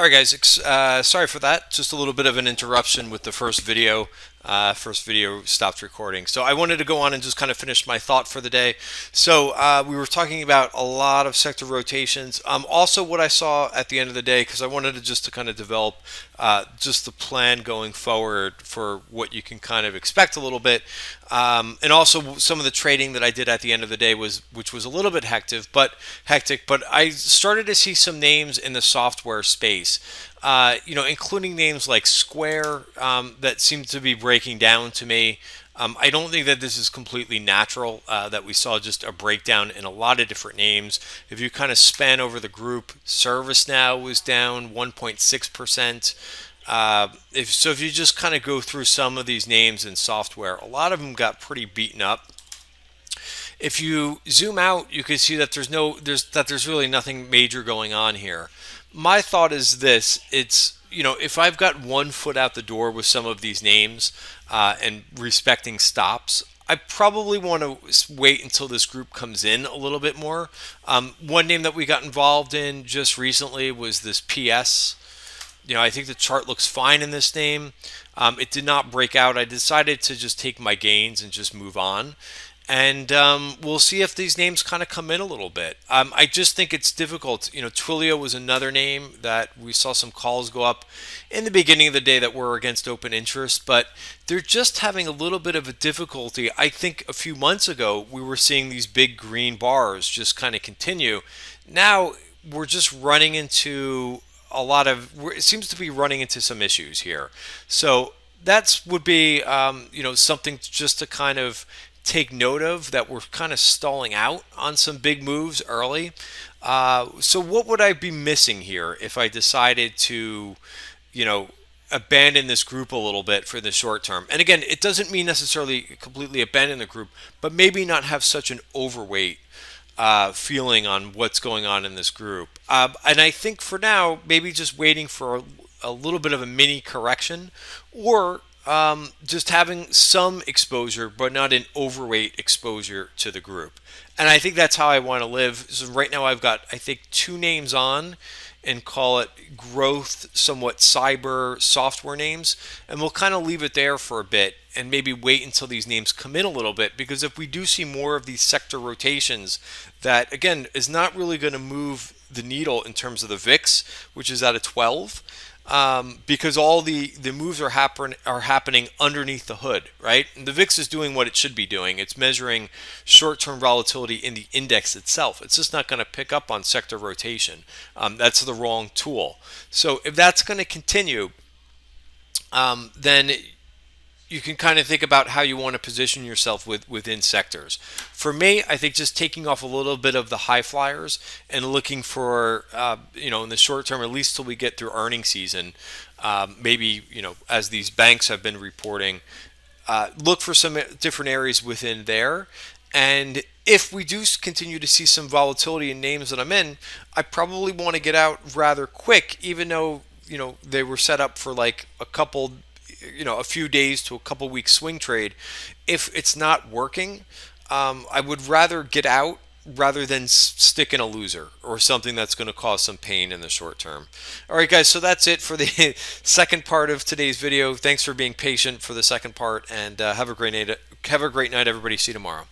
All right, guys. Sorry for that. Just a little bit of an interruption with the first video. First video stopped recording. So I wanted to go on and just kind of finish my thought for the day. So we were talking about a lot of sector rotations. Also, what I saw at the end of the day, because I wanted to kind of develop just the plan going forward for what you can kind of expect a little bit. And also some of the trading that I did at the end of the day which was a little bit hectic, but I started to see some names in the software space, including names like Square that seem to be breaking down to me. I don't think that this is completely natural, that we saw just a breakdown in a lot of different names. If you kind of span over the group, ServiceNow was down 1.6%. If you just kind of go through some of these names in software, a lot of them got pretty beaten up. If you zoom out, you can see that there's really nothing major going on here. My thought is this: if I've got one foot out the door with some of these names and respecting stops, I probably want to wait until this group comes in a little bit more. One name that we got involved in just recently was this PS. I think the chart looks fine in this name. It did not break out. I decided to just take my gains and just move on. And we'll see if these names kind of come in a little bit. I just think it's difficult. Twilio was another name that we saw some calls go up in the beginning of the day that were against open interest, but they're just having a little bit of a difficulty. I think a few months ago, we were seeing these big green bars just kind of continue. Now we're just running into it seems to be running into some issues here. So that would be, something just to kind of take note of, that we're kind of stalling out on some big moves early. So what would I be missing here if I decided to, abandon this group a little bit for the short term? And again, it doesn't mean necessarily completely abandon the group, but maybe not have such an overweight feeling on what's going on in this group. And I think for now, maybe just waiting for a little bit of a mini correction, or just having some exposure, but not an overweight exposure to the group. And I think that's how I want to live. So right now I've got, I think, two names on, and call it growth, somewhat cyber software names. And we'll kind of leave it there for a bit and maybe wait until these names come in a little bit, because if we do see more of these sector rotations, that again is not really going to move the needle in terms of the VIX, which is at a 12. Because all the moves are happening underneath the hood, right? And the VIX is doing what it should be doing. It's measuring short-term volatility in the index itself. It's just not going to pick up on sector rotation. That's the wrong tool. So if that's going to continue, then you can kind of think about how you want to position yourself within sectors. For me, I think just taking off a little bit of the high flyers and looking for, in the short term, at least till we get through earnings season, maybe, as these banks have been reporting, look for some different areas within there. And if we do continue to see some volatility in names that I'm in, I probably want to get out rather quick, even though, they were set up for like a few days to a couple weeks swing trade. If it's not working, I would rather get out rather than stick in a loser or something that's going to cause some pain in the short term. All right, guys, so that's it for the second part of today's video. Thanks for being patient for the second part, and have a great night. Have a great night, everybody. See you tomorrow.